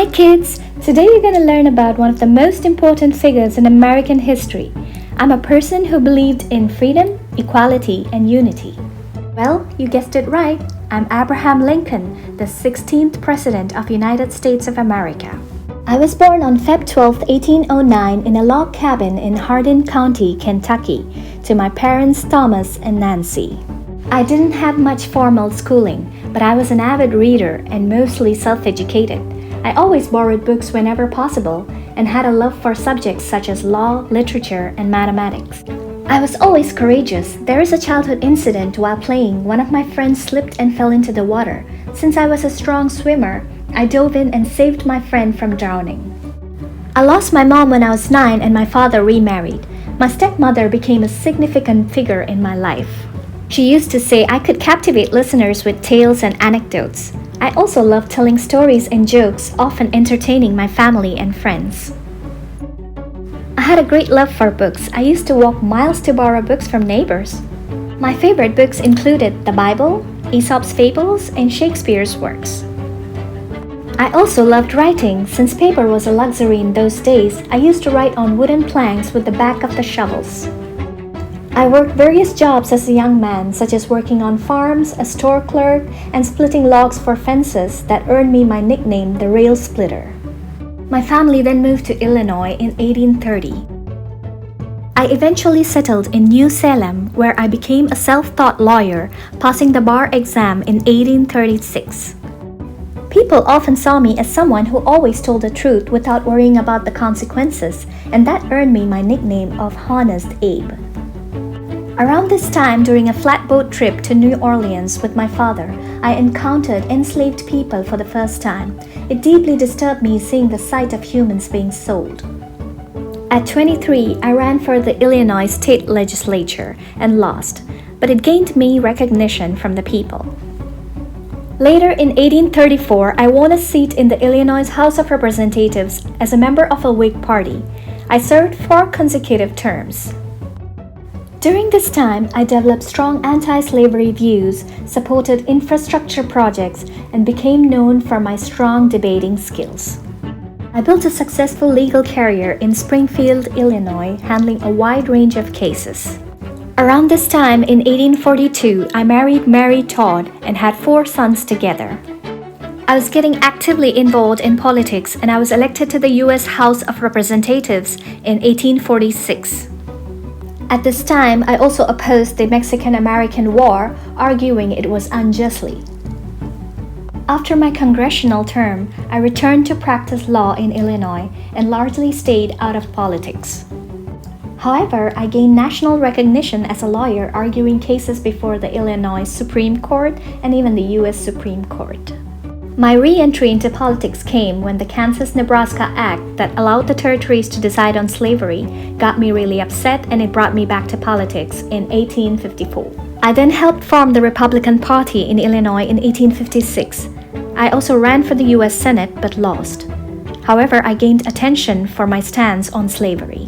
Hi kids! Today we're going to learn about one of the most important figures in American history. I'm a person who believed in freedom, equality, and unity. Well, you guessed it right. I'm Abraham Lincoln, the 16th President of the United States of America. I was born on Feb 12, 1809 in a log cabin in Hardin County, Kentucky, to my parents Thomas and Nancy. I didn't have much formal schooling, but I was an avid reader and mostly self-educated. I always borrowed books whenever possible and had a love for subjects such as law, literature, and mathematics. I was always courageous. There is a childhood incident while playing. One of my friends slipped and fell into the water. Since I was a strong swimmer, I dove in and saved my friend from drowning. I lost my mom when I was 9 and my father remarried. My stepmother became a significant figure in my life. She used to say I could captivate listeners with tales and anecdotes. I also loved telling stories and jokes, often entertaining my family and friends. I had a great love for books. I used to walk miles to borrow books from neighbors. My favorite books included the Bible, Aesop's Fables, and Shakespeare's works. I also loved writing. Since paper was a luxury in those days, I used to write on wooden planks with the back of the shovels. I worked various jobs as a young man, such as working on farms, a store clerk, and splitting logs for fences that earned me my nickname, the Rail Splitter. My family then moved to Illinois in 1830. I eventually settled in New Salem, where I became a self-taught lawyer, passing the bar exam in 1836. People often saw me as someone who always told the truth without worrying about the consequences, and that earned me my nickname of Honest Abe. Around this time, during a flatboat trip to New Orleans with my father, I encountered enslaved people for the first time. It deeply disturbed me seeing the sight of humans being sold. At 23, I ran for the Illinois state legislature and lost, but it gained me recognition from the people. Later in 1834, I won a seat in the Illinois House of Representatives as a member of a Whig party. I served 4 consecutive terms. During this time, I developed strong anti-slavery views, supported infrastructure projects, and became known for my strong debating skills. I built a successful legal career in Springfield, Illinois, handling a wide range of cases. Around this time, in 1842, I married Mary Todd and had 4 sons together. I was getting actively involved in politics and I was elected to the U.S. House of Representatives in 1846. At this time, I also opposed the Mexican-American War, arguing it was unjustly. After my congressional term, I returned to practice law in Illinois and largely stayed out of politics. However, I gained national recognition as a lawyer arguing cases before the Illinois Supreme Court and even the U.S. Supreme Court. My re-entry into politics came when the Kansas-Nebraska Act that allowed the territories to decide on slavery got me really upset, and it brought me back to politics in 1854. I then helped form the Republican Party in Illinois in 1856. I also ran for the U.S. Senate but lost. However, I gained attention for my stance on slavery.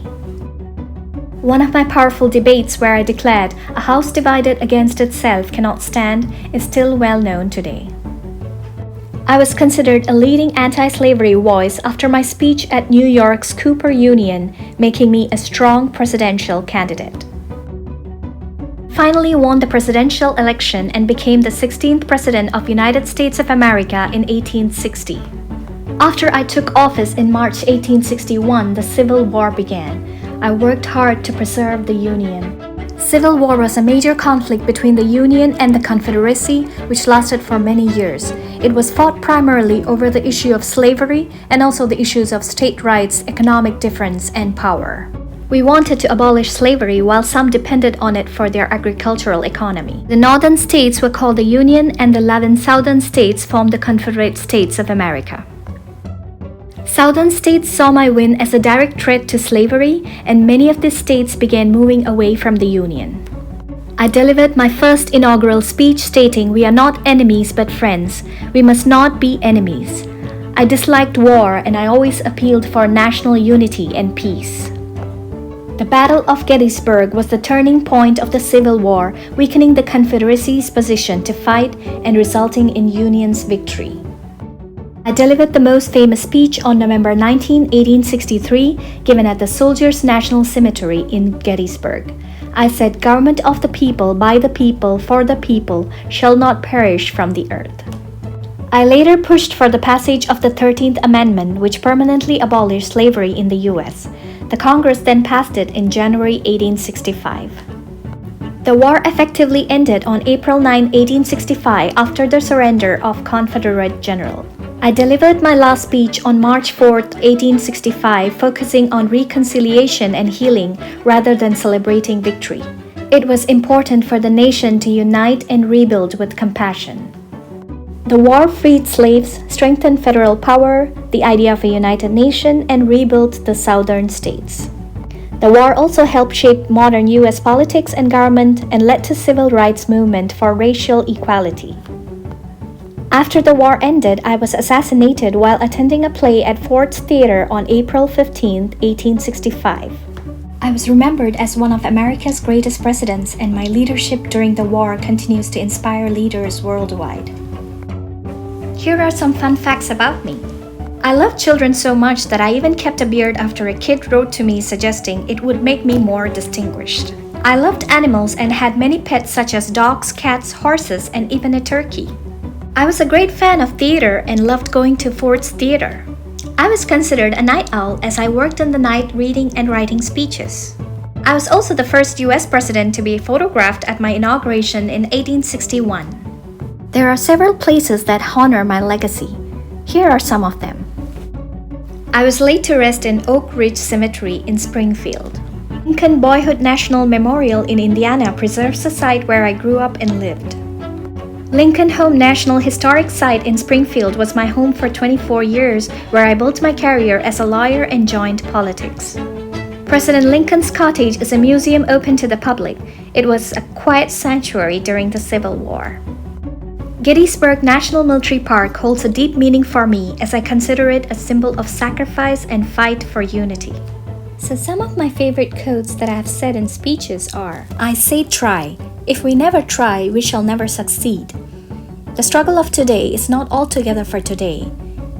One of my powerful debates where I declared a house divided against itself cannot stand is still well known today. I was considered a leading anti-slavery voice after my speech at New York's Cooper Union, making me a strong presidential candidate. Finally won the presidential election and became the 16th President of the United States of America in 1860. After I took office in March 1861, the Civil War began. I worked hard to preserve the Union. Civil War was a major conflict between the Union and the Confederacy, which lasted for many years. It was fought primarily over the issue of slavery and also the issues of state rights, economic difference, and power. We wanted to abolish slavery while some depended on it for their agricultural economy. The northern states were called the Union and the 11 southern states formed the Confederate States of America. Southern states saw my win as a direct threat to slavery, and many of these states began moving away from the Union. I delivered my first inaugural speech stating, "We are not enemies but friends. We must not be enemies." I disliked war and I always appealed for national unity and peace. The Battle of Gettysburg was the turning point of the Civil War, weakening the Confederacy's position to fight and resulting in Union's victory. I delivered the most famous speech on November 19, 1863, given at the Soldiers' National Cemetery in Gettysburg. I said, "Government of the people, by the people, for the people, shall not perish from the earth." I later pushed for the passage of the 13th Amendment, which permanently abolished slavery in the U.S. The Congress then passed it in January 1865. The war effectively ended on April 9, 1865, after the surrender of Confederate general. I delivered my last speech on March 4, 1865, focusing on reconciliation and healing rather than celebrating victory. It was important for the nation to unite and rebuild with compassion. The war freed slaves, strengthened federal power, the idea of a united nation, and rebuilt the southern states. The war also helped shape modern U.S. politics and government and led to civil rights movement for racial equality. After the war ended, I was assassinated while attending a play at Ford's Theater on April 15, 1865. I was remembered as one of America's greatest presidents, and my leadership during the war continues to inspire leaders worldwide. Here are some fun facts about me. I love children so much that I even kept a beard after a kid wrote to me suggesting it would make me more distinguished. I loved animals and had many pets such as dogs, cats, horses, and even a turkey. I was a great fan of theater and loved going to Ford's Theater. I was considered a night owl as I worked in the night reading and writing speeches. I was also the first U.S. president to be photographed at my inauguration in 1861. There are several places that honor my legacy. Here are some of them. I was laid to rest in Oak Ridge Cemetery in Springfield. Lincoln Boyhood National Memorial in Indiana preserves the site where I grew up and lived. Lincoln Home National Historic Site in Springfield was my home for 24 years, where I built my career as a lawyer and joined politics. President Lincoln's Cottage is a museum open to the public. It was a quiet sanctuary during the Civil War. Gettysburg National Military Park holds a deep meaning for me as I consider it a symbol of sacrifice and fight for unity. So some of my favorite quotes that I have said in speeches are, "I say try. If we never try, we shall never succeed. The struggle of today is not altogether for today.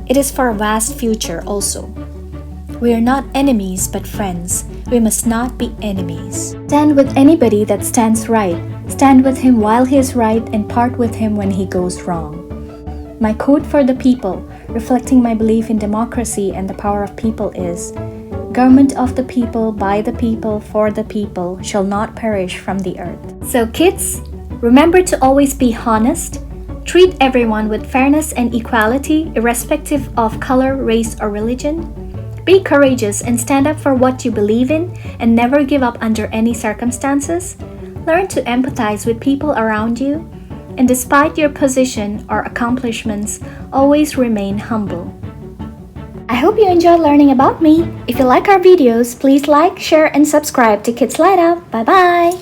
It is for a vast future also. We are not enemies but friends. We must not be enemies. Stand with anybody that stands right. Stand with him while he is right and part with him when he goes wrong." My quote for the people, reflecting my belief in democracy and the power of people is, "Government of the people, by the people, for the people, shall not perish from the earth." So kids, remember to always be honest, treat everyone with fairness and equality, irrespective of color, race, or religion. Be courageous and stand up for what you believe in and never give up under any circumstances. Learn to empathize with people around you, and despite your position or accomplishments, always remain humble. I hope you enjoyed learning about me. If you like our videos, please like, share, and subscribe to Kids Light Up. Bye-bye!